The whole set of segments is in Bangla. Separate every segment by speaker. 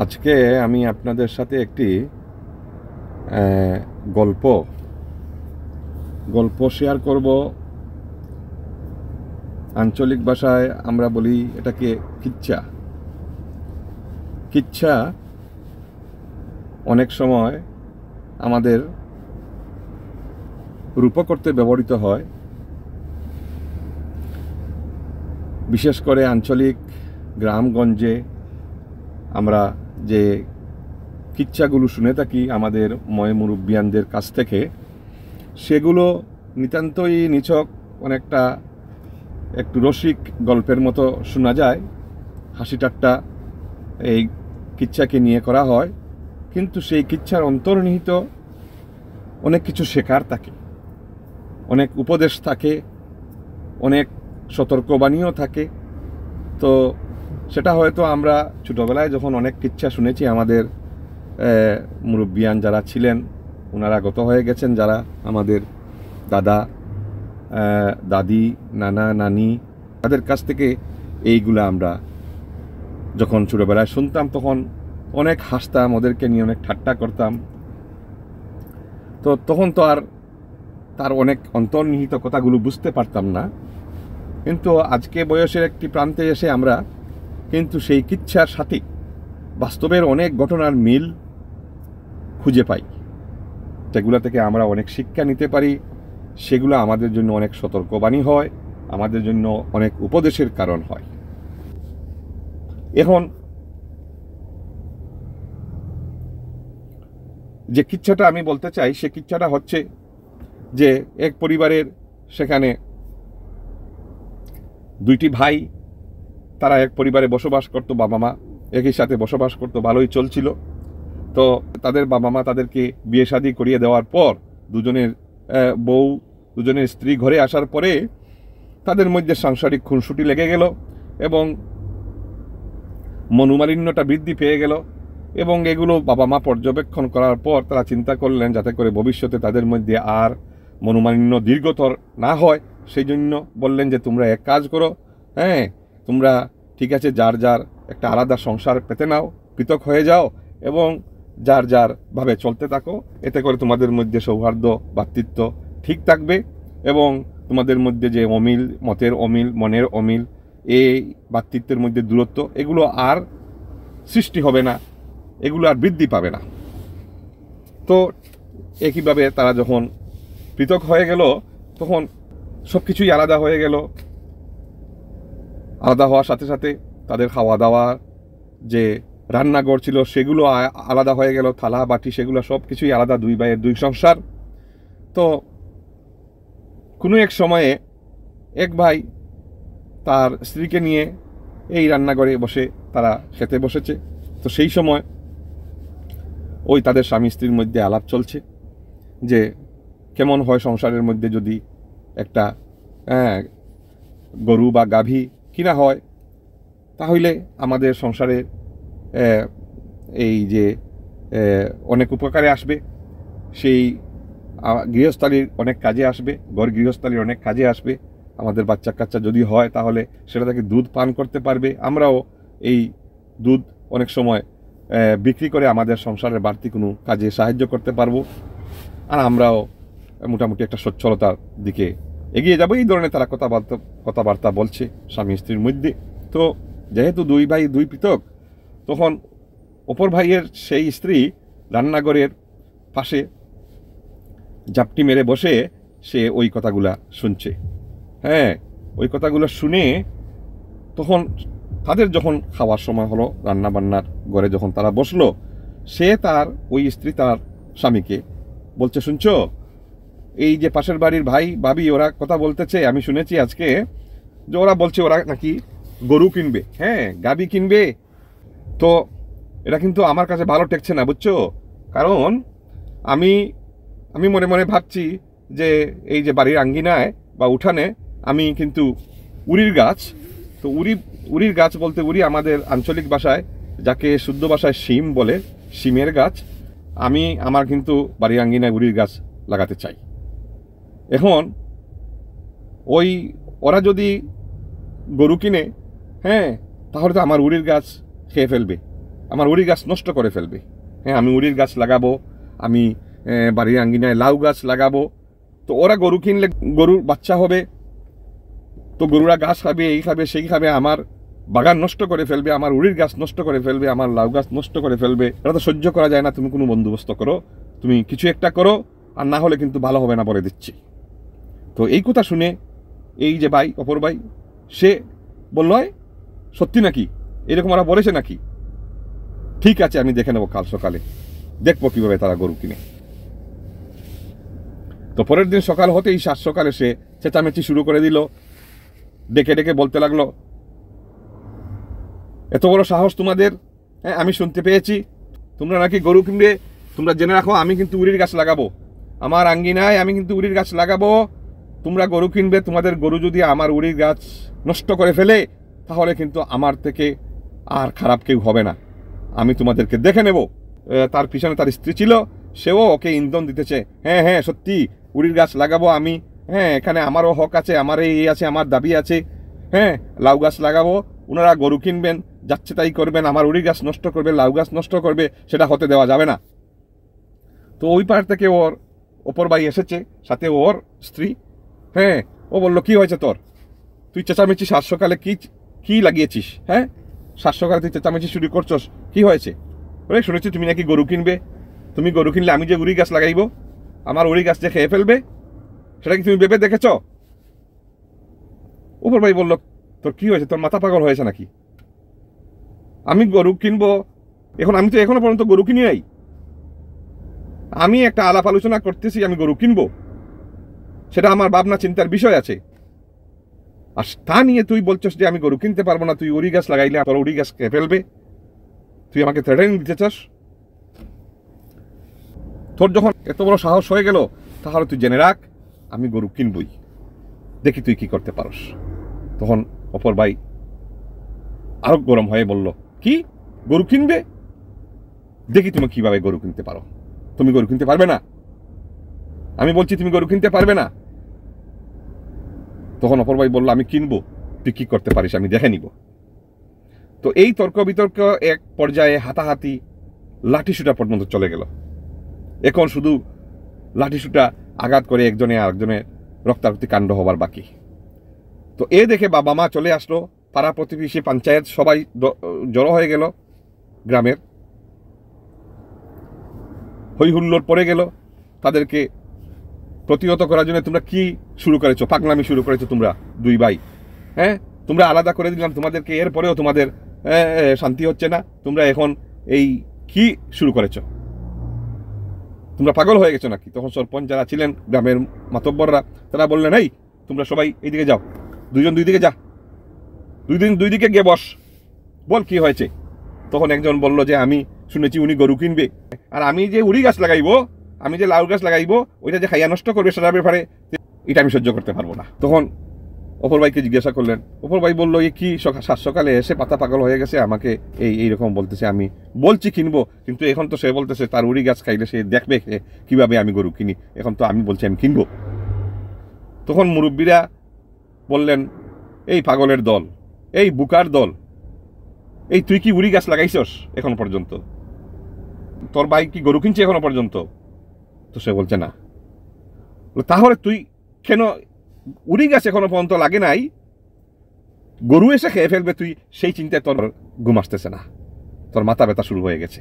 Speaker 1: আজকে আমি আপনাদের সাথে একটি গল্প গল্প শেয়ার করব। আঞ্চলিক ভাষায় আমরা বলি এটাকে কিচ্ছা। কিচ্ছা অনেক সময় আমাদের রূপক করতে ব্যবহৃত হয়, বিশেষ করে আঞ্চলিক গ্রামগঞ্জে আমরা যে কিচ্ছাগুলো শুনে থাকি আমাদের মুরব্বিয়ানদের কাছ থেকে, সেগুলো নিতান্তই নিছক অনেকটা একটু রসিক গল্পের মতো শোনা যায়। হাসি ঠাট্টা এই কিচ্ছাকে নিয়ে করা হয়, কিন্তু সেই কিচ্ছার অন্তর্নিহিত অনেক কিছু শেখার থাকে, অনেক উপদেশ থাকে, অনেক সতর্কবাণীও থাকে। তো সেটা হয়তো আমরা ছোটোবেলায় যখন অনেক কিচ্ছা শুনেছি, আমাদের মুরব্বিয়ান যারা ছিলেন ওনারা গত হয়ে গেছেন, যারা আমাদের দাদা দাদি নানা নানি তাদের কাছ থেকে এইগুলো আমরা যখন ছোটোবেলায় শুনতাম তখন অনেক হাসতাম, ওদেরকে নিয়ে অনেক ঠাট্টা করতাম। তো তখন তো আর তার অনেক অন্তর্নিহিত কথাগুলো বুঝতে পারতাম না, কিন্তু আজকে বয়সের একটি প্রান্তে এসে আমরা কিন্তু সেই কিচ্ছার সাথে বাস্তবের অনেক ঘটনার মিল খুঁজে পাই। সেগুলো থেকে আমরা অনেক শিক্ষা নিতে পারি, সেগুলো আমাদের জন্য অনেক সতর্কবাণী হয়, আমাদের জন্য অনেক উপদেশের কারণ হয়। এখন যে কিচ্ছাটা আমি বলতে চাই, সে কিচ্ছাটা হচ্ছে যে এক পরিবারের সেখানে দুইটি ভাই, তারা এক পরিবারে বসবাস করত, বাবা মা একই সাথে বসবাস করত, ভালোই চলছিল। তো তাদের বাবা মা তাদেরকে বিয়ে শাদী করিয়ে দেওয়ার পর দুজনের বউ দুজনের স্ত্রী ঘরে আসার পরে তাদের মধ্যে সাংসারিক খুনসুটি লেগে গেল এবং মনোমালিন্যটা বৃদ্ধি পেয়ে গেল। এবং এগুলো বাবা মা পর্যবেক্ষণ করার পর তারা চিন্তা করলেন যাতে করে ভবিষ্যতে তাদের মধ্যে আর মনোমালিন্য দীর্ঘতর না হয়, সেই জন্য বললেন যে তোমরা এক কাজ করো, হ্যাঁ তোমরা ঠিক আছে যার যার একটা আলাদা সংসার পেতে নাও, পৃথক হয়ে যাও এবং যার যার ভাবে চলতে থাকো, এতে করে তোমাদের মধ্যে সৌহার্দ্য ভ্রাতৃত্ব ঠিক থাকবে এবং তোমাদের মধ্যে যে অমিল, মতের অমিল, মনের অমিল, এই ভ্রাতৃত্বের মধ্যে দূরত্ব, এগুলো আর সৃষ্টি হবে না, এগুলো আর বৃদ্ধি পাবে না। তো একইভাবে তারা যখন পৃথক হয়ে গেল তখন সব কিছুই আলাদা হয়ে গেল। আলাদা হওয়ার সাথে সাথে তাদের খাওয়া দাওয়া, যে রান্নাঘর ছিল সেগুলো আলাদা হয়ে গেল, থালা বাটি সেগুলো সব কিছুই আলাদা, দুই ভাইয়ের দুই সংসার। তো কোনো এক সময়ে এক ভাই তার স্ত্রীকে নিয়ে এই রান্নাঘরে বসে তারা খেতে বসেছে। তো সেই সময় ওই তাদের স্বামী স্ত্রীর মধ্যে আলাপ চলছে যে কেমন হয় সংসারের মধ্যে যদি একটা গরু বা গাভী কিনা হয়, তাহলে আমাদের সংসারে এই যে অনেক উপকারে আসবে, সেই গৃহস্থালীর অনেক কাজে আসবে, গৃহস্থালীর অনেক কাজে আসবে। আমাদের বাচ্চা কাচ্চা যদি হয় তাহলে সেটা থেকে দুধ পান করতে পারবে, আমরাও এই দুধ অনেক সময় বিক্রি করে আমাদের সংসারের বাড়তি কোনো কাজে সাহায্য করতে পারবো, আর আমরাও মোটামুটি একটা সচ্ছলতার দিকে এগিয়ে যাবো। এই ধরনের তারা কথাবার্তা বলছে স্বামী স্ত্রীর মধ্যে। তো যেহেতু দুই ভাই দুই পৃথক, তখন অপর ভাইয়ের সেই স্ত্রী রান্নাঘরের পাশে ঝাপটি মেরে বসে সে ওই কথাগুলা শুনছে। হ্যাঁ, ওই কথাগুলো শুনে তখন তাদের যখন খাওয়ার সময় হলো, রান্নাবান্নার ঘরে যখন তারা বসলো, সে তার ওই স্ত্রী তার স্বামীকে বলছে, শুনছো এই যে পাশের বাড়ির ভাই ভাবি ওরা কথা বলতেছে, আমি শুনেছি আজকে যে ওরা বলছে ওরা নাকি গরু কিনবে, হ্যাঁ গাভী কিনবে। তো এটা কিন্তু আমার কাছে ভালো ঠেকছে না, বুঝছো, কারণ আমি আমি মনে মনে ভাবছি যে এই যে বাড়ির আঙ্গিনায় বা উঠানে আমি কিন্তু উড়ির গাছ, তো উড়ির গাছ বলতে উড়ি আমাদের আঞ্চলিক ভাষায় যাকে শুদ্ধ ভাষায় শিম বলে, শিমের গাছ, আমি আমার কিন্তু বাড়ির আঙ্গিনায় উড়ির গাছ লাগাতে চাই। এখন ওই ওরা যদি গরু কিনে, হ্যাঁ তাহলে তো আমার উড়ির গাছ খেয়ে ফেলবে, আমার উড়ি গাছ নষ্ট করে ফেলবে। হ্যাঁ, আমি উড়ির গাছ লাগাবো, আমি বাড়ির আঙ্গিনায় লাউ গাছ লাগাবো, তো ওরা গরু কিনলে গরুর বাচ্চা হবে, তো গরুরা ঘাস খাবে, এই খাবে সেই খাবে, আমার বাগান নষ্ট করে ফেলবে, আমার উড়ির গাছ নষ্ট করে ফেলবে, আমার লাউ গাছ নষ্ট করে ফেলবে। এটা তো সহ্য করা যায় না। তুমি কোনো বন্দোবস্ত করো, তুমি কিছু একটা করো, আর না হলে কিন্তু ভালো হবে না বলে দিচ্ছি। তো এই কথা শুনে এই যে ভাই, অপর ভাই, সে বলল সত্যি নাকি, এরকম ওরা বলেছে নাকি? ঠিক আছে, আমি দেখে নেবো, কাল সকালে দেখবো কিভাবে তারা গরু কিনে। তো পরের দিন সকাল হতেই সাত সকালে সে চেঁচামেচি শুরু করে দিল, ডেকে ডেকে বলতে লাগলো, এত বড় সাহস তোমাদের! হ্যাঁ, আমি শুনতে পেয়েছি তোমরা নাকি গরু কিনবে। তোমরা জেনে রাখো, আমি কিন্তু উড়ির গাছ লাগাবো, আমার আঙ্গিনায় আমি কিন্তু উড়ির গাছ লাগাবো। তোমরা গরু কিনবে, তোমাদের গরু যদি আমার উড়ির গাছ নষ্ট করে ফেলে, তাহলে কিন্তু আমার থেকে আর খারাপ কেউ হবে না, আমি তোমাদেরকে দেখে নেব। তার পিছনে তার স্ত্রী ছিল, সেও ওকে ইন্ধন দিতেছে, হ্যাঁ হ্যাঁ সত্যি উড়ির গাছ লাগাবো আমি, হ্যাঁ এখানে আমারও হক আছে, আমার এই আছে, আমার দাবি আছে, হ্যাঁ লাউ গাছ লাগাবো। ওনারা গরু কিনবেন, যাচ্ছে তাই করবেন, আমার উড়ির গাছ নষ্ট করবে, লাউ গাছ নষ্ট করবে, সেটা হতে দেওয়া যাবে না। তো ওই পার থেকে ওর অপর ভাই এসেছে, সাথে ওর স্ত্রী। হ্যাঁ, ও বললো, কি হয়েছে তোর? তুই চেঁচামেচি সাত সকালে কি লাগিয়েছিস? হ্যাঁ, সাত সকালে তুই চেঁচামেচি শুরু করছস, কি হয়েছে? ওরে, শুনেছি তুমি নাকি গরু কিনবে। তুমি গরু কিনলে আমি যে উড়ি গাছ লাগাইব, আমার উড়ি গাছ যে খেয়ে ফেলবে, সেটা কি তুমি ভেবে দেখেছ? অপর ভাই বললো, তোর কি হয়েছে? তোর মাথা পাগল হয়েছে নাকি? আমি গরু কিনবো, আমি তো এখনো পর্যন্ত গরু কিনি নাই। আমি একটা আলাপ আলোচনা করতেছি, আমি গরু কিনবো, সেটা আমার ভাবনা চিন্তার বিষয় আছে। আর তা নিয়ে তুই বলছস যে আমি গরু কিনতে পারবো না, তুই উড়ি গাছ লাগাইলে তোর উড়ি গাছ খেয়ে ফেলবে, তুই আমাকে থ্রেটেনিং দিতে চাস? তোর যখন এত বড় সাহস হয়ে গেল, তাহলে তুই জেনে রাখ, আমি গরু কিনবই, দেখি তুই কি করতে পারস। তখন অপর ভাই আরো গরম হয়ে বলল, কি গরু কিনবে? দেখি তুমি কিভাবে গরু কিনতে পারো। তুমি গরু কিনতে পারবে না, আমি বলছি তুমি গরু কিনতে পারবে না। তখন অপর ভাই বলল, আমি কিনবো, তুই কি করতে পারিস আমি দেখে নিব। তো এই তর্ক বিতর্ক এক পর্যায়ে হাতাহাতি, লাঠিসুটা পর্যন্ত চলে গেল। এখন শুধু লাঠিসুটা আঘাত করে একজনে আরেকজনের রক্তারক্তি কাণ্ড হবার বাকি। তো এ দেখে বাবা মা চলে আসলো, পাড়া প্রতিবেশী, পঞ্চায়েত সবাই জড়ো হয়ে গেল গ্রামের। হই হুল্লোড় পড়ে গেল। তাদেরকে প্রতিহত করার জন্য, তোমরা কি শুরু করেছো? পাগলামি শুরু করেছো তোমরা দুই ভাই। হ্যাঁ, তোমরা আলাদা করে দিলাম তোমাদেরকে, এরপরেও তোমাদের শান্তি হচ্ছে না। তোমরা এখন এই কি শুরু করেছো? তোমরা পাগল হয়ে গেছো নাকি? তখন সরপঞ্চ যারা ছিলেন, গ্রামের মাতব্বররা, তারা বললেন, এই তোমরা সবাই এইদিকে যাও, দুইজন দুই দিকে যা, দুই দিকে গিয়ে বস, বল কি হয়েছে। তখন একজন বলল যে, আমি শুনেছি উনি গরু কিনবে, আর আমি যে উড়ি গাছ লাগাইবো, আমি যে লাউ গাছ লাগাইবো, ওইটা যে খাইয়া নষ্ট করবে, সেটার ব্যাপারে এটা আমি সহ্য করতে পারবো না। তখন অপর ভাইকে জিজ্ঞাসা করলেন। অপর ভাই বললো, এই কি সাত সকালে এসে পাতা পাগল হয়ে গেছে, আমাকে এইরকম বলতেছে। আমি বলছি কিনবো, কিন্তু এখন তো সে বলতেছে তার উড়ি গাছ খাইলে সে দেখবে কিভাবে আমি গরু কিনি, এখন তো আমি বলছি আমি কিনবো। তখন মুরব্বীরা বললেন, এই পাগলের দল, এই বুকার দল, এই তুই কি উড়ি গাছ লাগাইছস এখন পর্যন্ত? তোর ভাই কি গরু কিনছে এখনো পর্যন্ত? তো সে বলছে না। তাহলে তুই কেন উড়ি গাছ এখনো পর্যন্ত লাগে নাই, গরু এসে খেয়ে ফেলবে, তুই সেই চিন্তায় তোর ঘুম আসতেছে না, তোর মাথা ব্যথা শুরু হয়ে গেছে,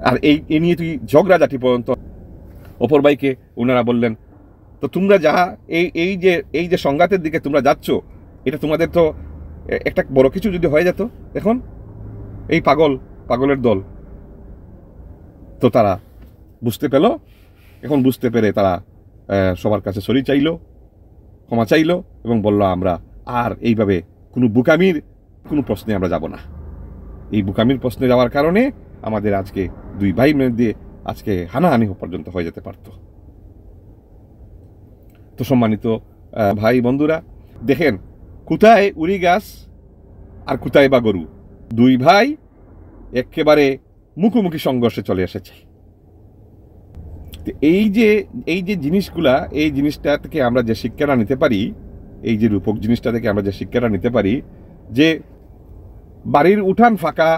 Speaker 1: আর এই নিয়ে তুই ঝগড়াঝাটি পর্যন্ত। অপর ভাইকে ওনারা বললেন, তো তোমরা যা এই যে সংঘাতের দিকে তোমরা যাচ্ছ, এটা তোমাদের তো একটা বড় কিছু যদি হয়ে যেত এখন, এই পাগলের দল। তো তারা বুঝতে পেল, এখন বুঝতে পেরে তারা সবার কাছে সরি চাইল, ক্ষমা চাইল, এবং বলল, আমরা আর এইভাবে কোনো বুকামির কোনো প্রশ্নে আমরা যাব না। এই বুকামির প্রশ্নে যাওয়ার কারণে আমাদের আজকে দুই ভাই মধ্যে আজকে হানাহানি পর্যন্ত হয়ে যেতে পারত। তো সম্মানিত ভাই বন্ধুরা, দেখেন কোথায় উড়ি গাছ আর কোথায় বা গরু, দুই ভাই একেবারে মুখোমুখি সংঘর্ষে চলে এসেছে। এই যে জিনিসগুলা, এই জিনিসটা থেকে আমরা যে শিক্ষাটা নিতে পারি, এই যে রূপক জিনিসটা থেকে আমরা যে শিক্ষাটা নিতে পারি, যে বাড়ির উঠান ফাঁকা,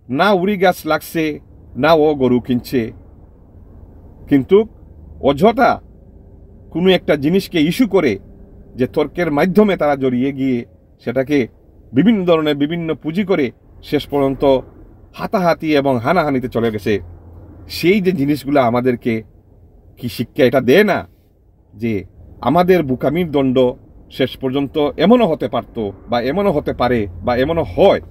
Speaker 1: না উড়ি গাছ লাগছে, না ও গরু কিনছে, কিন্তু অযথা কোনো একটা জিনিসকে ইস্যু করে যে তর্কের মাধ্যমে তারা জড়িয়ে গিয়ে সেটাকে বিভিন্ন ধরনের বিভিন্ন পুঁজি করে শেষ পর্যন্ত হাতাহাতি এবং হানাহানিতে চলে গেছে। সেই যে জিনিসগুলো আমাদেরকে কি শিক্ষা এটা দেয় না যে আমাদের বুকামির দণ্ড শেষ পর্যন্ত এমনও হতে পারত বা এমনও হতে পারে বা এমনও হয়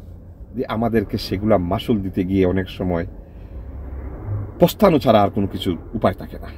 Speaker 1: যে আমাদেরকে সেগুলা মাসুল দিতে গিয়ে অনেক সময় পস্তানো ছাড়া আর কোনো কিছু উপায় থাকে না।